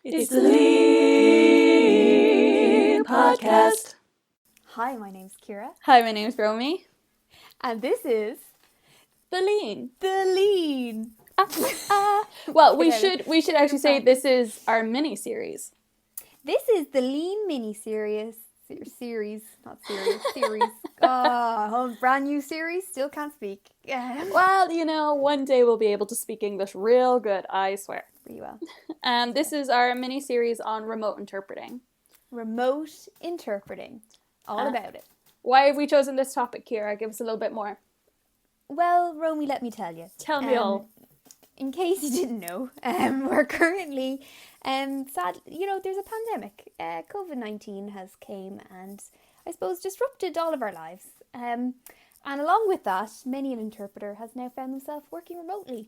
It's the Lean Podcast. Hi, my name's Kira. Hi, my name's Romy. And this is The Lean. The Lean. Well, we should actually say this is our mini-series. This is the Lean mini-series. Series. Oh, brand new series. Still can't speak. Well, you know, one day we'll be able to speak English real good, I swear. Pretty well. This is our mini-series on remote interpreting. Remote interpreting. All about it. Why have we chosen this topic, Kira? Give us a little bit more. Well, Romy, let me tell you. Tell me all. In case you didn't know, we're currently, sad. You know, there's a pandemic. COVID-19 has came and I suppose disrupted all of our lives. And along with that, many an interpreter has now found themselves working remotely.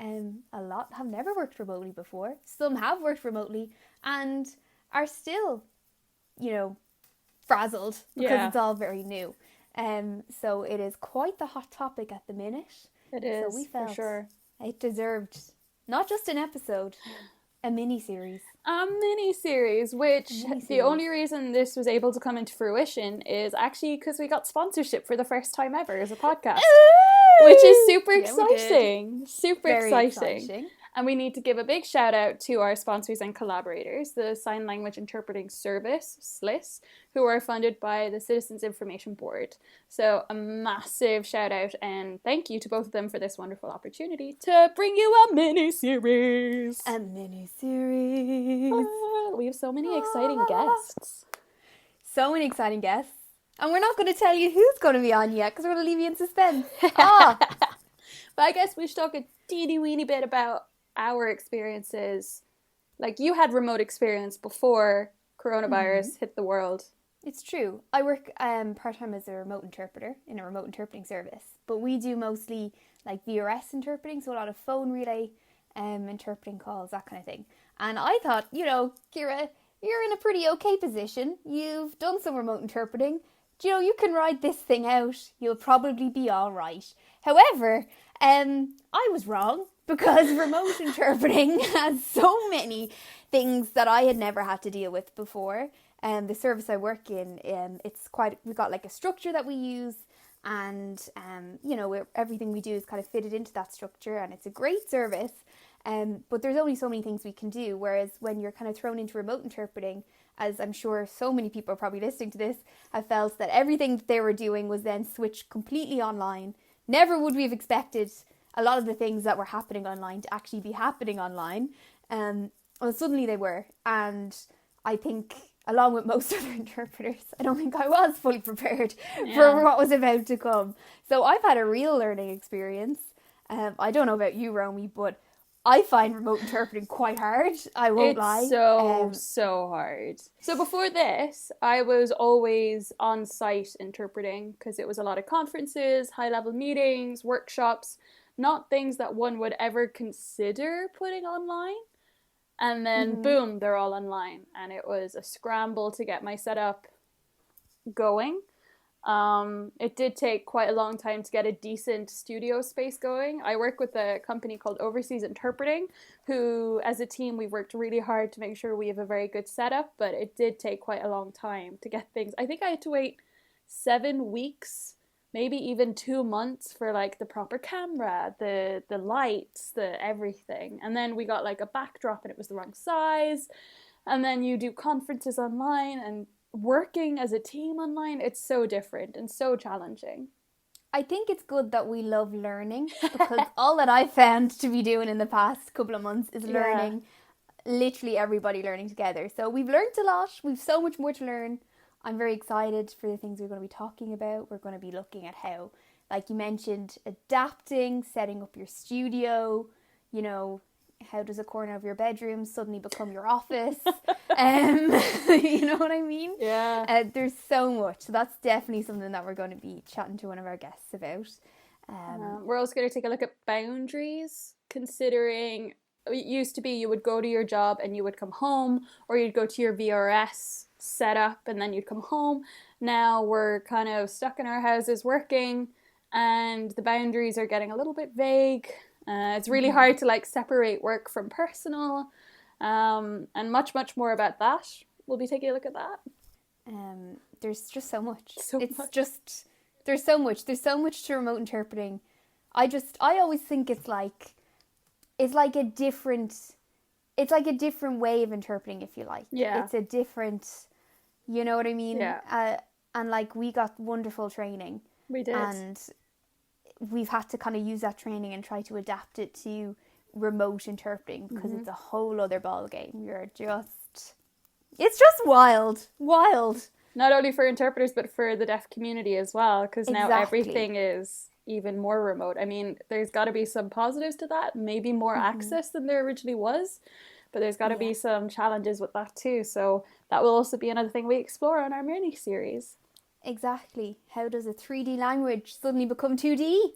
A lot have never worked remotely before. Some have worked remotely and are still, you know, frazzled because it's all very new. So it is quite the hot topic at the minute. It is, so we felt for sure. It deserved not just an episode, a mini-series. A mini-series, which the only reason this was able to come into fruition is actually because we got sponsorship for the first time ever as a podcast. Which is super exciting. Very exciting. And we need to give a big shout out to our sponsors and collaborators, the Sign Language Interpreting Service, SLIS, who are funded by the Citizens Information Board. So a massive shout out and thank you to both of them for this wonderful opportunity to bring you a mini-series. A mini-series. We have so many exciting guests. So many exciting guests. And we're not going to tell you who's going to be on yet because we're going to leave you in suspense. But I guess we should talk a teeny weeny bit about our experiences. Like, you had remote experience before coronavirus hit the world. It's true. I work part-time as a remote interpreter in a remote interpreting service. But we do mostly like VRS interpreting, so a lot of phone relay interpreting calls, that kind of thing. And I thought, you know, Kira, you're in a pretty okay position. You've done some remote interpreting. You know, you can ride this thing out. You'll probably be all right. However, I was wrong because remote interpreting has so many things that I had never had to deal with before. The service I work in, we've got like a structure that we use and, you know, everything we do is kind of fitted into that structure and it's a great service. But there's only so many things we can do. Whereas when you're kind of thrown into remote interpreting, as I'm sure so many people are probably listening to this, have felt that everything that they were doing was then switched completely online. Never would we have expected a lot of the things that were happening online to actually be happening online. Well, suddenly they were. And I think, along with most other interpreters, I don't think I was fully prepared for what was about to come. So I've had a real learning experience. I don't know about you, Romy, but I find remote interpreting quite hard. I won't lie. It's so hard. So before this, I was always on site interpreting because it was a lot of conferences, high-level meetings, workshops, not things that one would ever consider putting online. And then boom, they're all online. And it was a scramble to get my setup going. It did take quite a long time to get a decent studio space going. I work with a company called Overseas Interpreting, who as a team we worked really hard to make sure we have a very good setup, but it did take quite a long time to get things. I think I had to wait 7 weeks, maybe even 2 months for like the proper camera, the lights, the everything. And then we got like a backdrop and it was the wrong size. And then you do conferences online and working as a team online, it's so different and so challenging. I think it's good that we love learning because all that I've found to be doing in the past couple of months is learning, literally everybody learning together. So we've learned a lot. We've so much more to learn. I'm very excited for the things we're going to be talking about. We're going to be looking at how, like you mentioned, adapting, setting up your studio, you know, how does a corner of your bedroom suddenly become your office? You know what I mean? Yeah. There's so much. So that's definitely something that we're going to be chatting to one of our guests about. We're also going to take a look at boundaries, considering it used to be you would go to your job and you would come home, or you'd go to your VRS setup and then you'd come home. Now we're kind of stuck in our houses working and the boundaries are getting a little bit vague. It's really hard to like separate work from personal. And much, much more about that. We'll be taking a look at that. There's just so much. There's so much to remote interpreting. I always think it's like a different way of interpreting, if you like. Yeah. It's a different, you know what I mean? Yeah. And like, we got wonderful training. We did. And we've had to kind of use that training and try to adapt it to remote interpreting, because it's a whole other ball game. It's just wild. Not only for interpreters, but for the deaf community as well, because now everything is even more remote. I mean, there's got to be some positives to that, maybe more access than there originally was, but there's got to be some challenges with that too. So that will also be another thing we explore on our mini series. Exactly. How does a 3D language suddenly become 2D?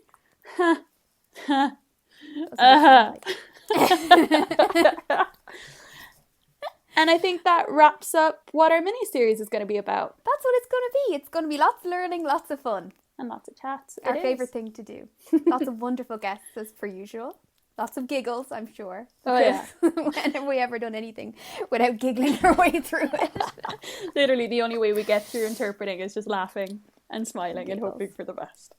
And I think that wraps up what our mini-series is going to be about. That's what it's going to be. It's going to be lots of learning, lots of fun. And lots of chats. Our favourite thing to do. Lots of wonderful guests, as per usual. Lots of giggles, I'm sure. Oh, yeah. When have we ever done anything without giggling our way through it? Literally, the only way we get through interpreting is just laughing and smiling and hoping for the best.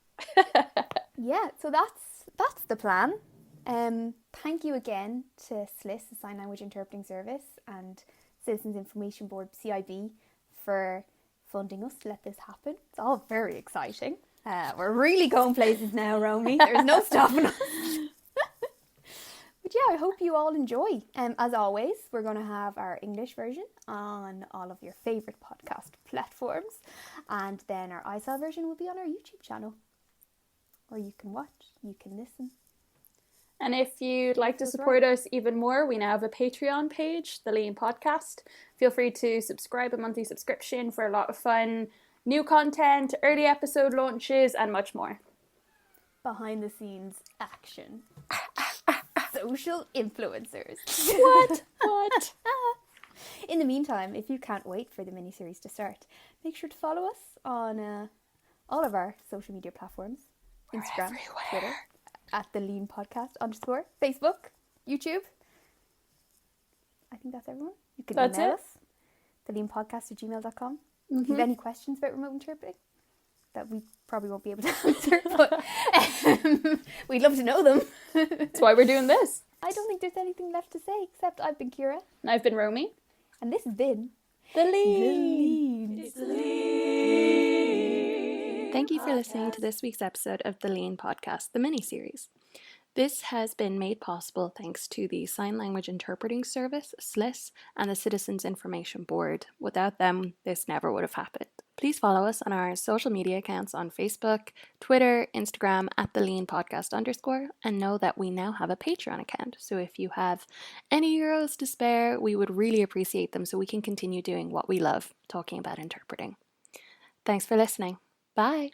Yeah, so that's the plan. Thank you again to SLIS, the Sign Language Interpreting Service, and Citizens Information Board, CIB, for funding us to let this happen. It's all very exciting. We're really going places now, Romy. There's no stopping us. But yeah, I hope you all enjoy. As always, we're going to have our English version on all of your favourite podcast platforms, and then our ISL version will be on our YouTube channel, where you can watch, you can listen. And if you'd like to support us even more, we now have a Patreon page, The Lean Podcast. Feel free to subscribe, a monthly subscription for a lot of fun, new content, early episode launches, and much more. Behind the scenes action. Social influencers. What? In the meantime, if you can't wait for the mini-series to start, make sure to follow us on all of our social media platforms. We're Instagram, everywhere. Twitter, at the Lean Podcast _ Facebook, YouTube. I think that's everyone. You can email us, theleanpodcast@gmail.com. If you have any questions about remote interpreting that we probably won't be able to answer, but we'd love to know them. That's why we're doing this. I don't think there's anything left to say, except I've been Kira. And I've been Romy. And this has been The Lean. It's the Lean. Thank you for listening to this week's episode of The Lean Podcast, the mini-series. This has been made possible thanks to the Sign Language Interpreting Service, SLIS, and the Citizens Information Board. Without them, this never would have happened. Please follow us on our social media accounts on Facebook, Twitter, Instagram, at the Lean Podcast _, and know that we now have a Patreon account. So if you have any euros to spare, we would really appreciate them so we can continue doing what we love, talking about interpreting. Thanks for listening. Bye.